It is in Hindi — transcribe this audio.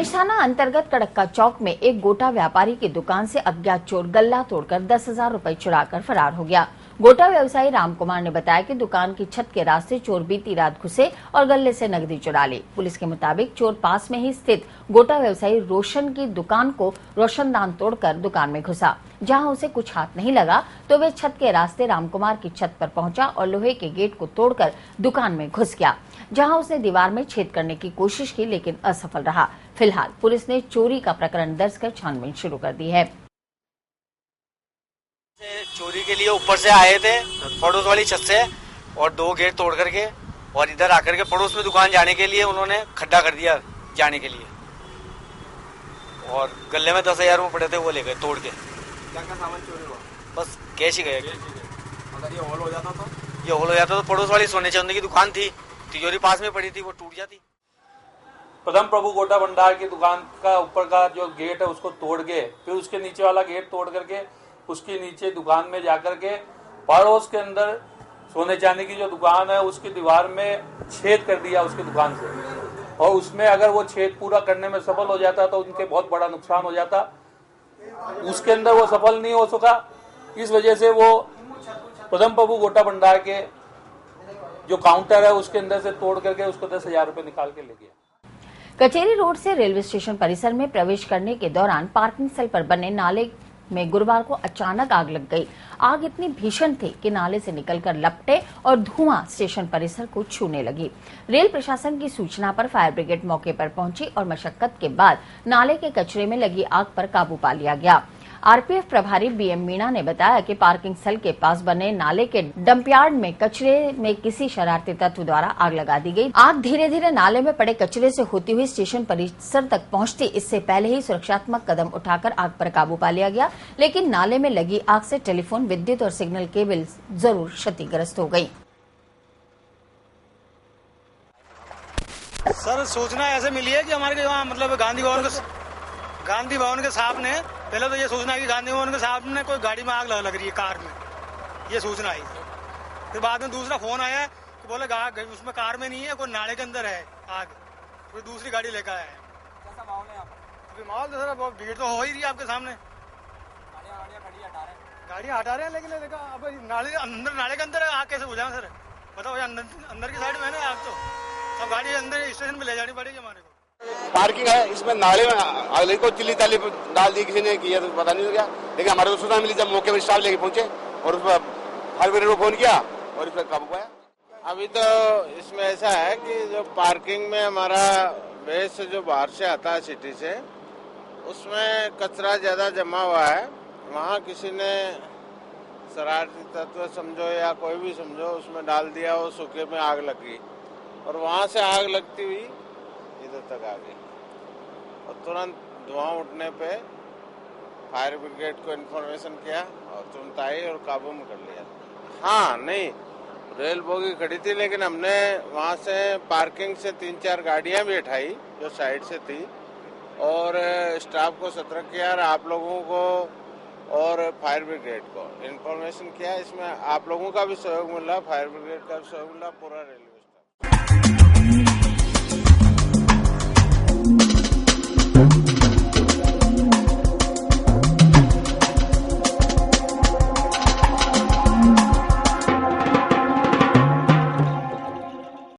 पुलिस थाना अंतर्गत कड़क्का चौक में एक गोटा व्यापारी की दुकान से अज्ञात चोर गल्ला तोड़कर 10,000 रुपए चुराकर फरार हो गया। गोटा व्यवसायी रामकुमार ने बताया कि दुकान की छत के रास्ते चोर बीती रात घुसे और गल्ले से नकदी चुरा ली। पुलिस के मुताबिक चोर पास में ही स्थित गोटा व्यवसायी रोशन की दुकान को रोशनदान तोड़कर दुकान में घुसा। जहां उसे कुछ हाथ नहीं लगा तो वे छत के रास्ते रामकुमार की छत पर पहुंचा और लोहे के गेट को तोड़कर दुकान में घुस गया, जहां उसने दीवार में छेद करने की कोशिश की लेकिन असफल रहा। फिलहाल पुलिस ने चोरी का प्रकरण दर्ज कर छानबीन शुरू कर दी है। चोरी के लिए ऊपर से आए थे पड़ोस वाली छत से और 2 गेट तोड़ करके और इधर आकर के पड़ोस में दुकान जाने के लिए उन्होंने खड्डा कर दिया जाने के लिए और गले में 10,000 रुपये पड़े थे वो ले गए तोड़ के। क्या क्या सामान चोरी हुआ? बस कैश ही गए। अगर ये हॉल हो जाता तो पड़ोस वाली सोने चांदी की दुकान थी, तिजोरी पास में पड़ी थी, वो टूट जाती। प्रथम प्रभु गोटा भंडार की दुकान का ऊपर का जो गेट है उसको तोड़ के फिर उसके नीचे वाला गेट तोड़ करके उसके नीचे दुकान में जाकर के पड़ोस के अंदर सोने चांदी की जो दुकान है उसकी दीवार में छेद कर दिया उसकी दुकान से। और उसमें अगर वो छेद पूरा करने में सफल हो जाता तो उनके बहुत बड़ा नुकसान हो जाता। उसके अंदर वो सफल नहीं हो सका, इस वजह से वो प्रथम प्रभु गोटा भंडार के जो काउंटर है उसके अंदर से तोड़ करके उसको 10,000 रुपए निकाल के ले गया। कचेरी रोड से रेलवे स्टेशन परिसर में प्रवेश करने के दौरान पार्किंग स्थल पर बने नाले में गुरुवार को अचानक आग लग गई। आग इतनी भीषण थी कि नाले से निकलकर लपटे और धुआं स्टेशन परिसर को छूने लगी। रेल प्रशासन की सूचना पर फायर ब्रिगेड मौके पर पहुंची और मशक्कत के बाद नाले के कचरे में लगी आग पर काबू पा लिया गया। आरपीएफ प्रभारी बीएम मीणा ने बताया कि पार्किंग स्थल के पास बने नाले के डंपयार्ड में कचरे में किसी शरारती तत्व द्वारा आग लगा दी गई। आग धीरे धीरे नाले में पड़े कचरे से होती हुई स्टेशन परिसर तक पहुंचती, इससे पहले ही सुरक्षात्मक कदम उठाकर आग पर काबू पा लिया गया, लेकिन नाले में लगी आग से टेलीफोन, विद्युत और सिग्नल केबल जरूर क्षतिग्रस्त हो गयी। सर, सूचना ऐसे मिली है कि हमारे यहाँ मतलब गांधी भवन के सामने पहले तो ये सूचना है कि गांधी भवन के सामने कोई गाड़ी में आग लग रही है, कार में, ये सूचना आई। फिर बाद में दूसरा फोन आया कि बोले उसमें कार में नहीं है, कोई नाले के अंदर है आग, कोई दूसरी गाड़ी लेकर आया है। कैसा माहौल है यहाँ पर? माहौल तो सर भीड़ तो हो ही रही है आपके सामने। गाड़ियाँ हटा रहे हैं लेकिन अब नाले के अंदर है, आग कैसे बुझाएं सर? बताओ, अंदर की साइड में है ना आग, तो अब गाड़ी अंदर स्टेशन पे ले जानी पड़ेगी हमारे को। पार्किंग है, इसमें नाले में आग लगी, को चिल्ली ताली डाल दी किसी ने, किया तो पता नहीं हो गया, लेकिन हमारे को सूचना मिली जब मौके पर स्टाफ लेके पहुंचे और उस पर फायर ब्रिगेड को फोन किया और इस पर काबू पाया। अभी तो इसमें ऐसा है कि जो पार्किंग में हमारा वेस्ट जो बाहर से आता है सिटी से, उसमें कचरा ज्यादा जमा हुआ है। वहाँ किसी ने शरारती तत्व समझो या कोई भी समझो उसमें डाल दिया, वो सूखे में आग लगी और वहाँ से आग लगती हुई इधर तक आ गई और तुरंत धुआं उठने पे फायर ब्रिगेड को इन्फॉर्मेशन किया और तुरंत आई और काबू में कर लिया। हाँ, नहीं, रेल बोगी खड़ी थी लेकिन हमने वहाँ से पार्किंग से 3-4 गाड़ियाँ भी उठाई जो साइड से थी और स्टाफ को सतर्क किया और आप लोगों को और फायर ब्रिगेड को इन्फॉर्मेशन किया। इसमें आप लोगों का भी सहयोग मिला, फायर ब्रिगेड का सहयोग मिला, पूरा रेलवे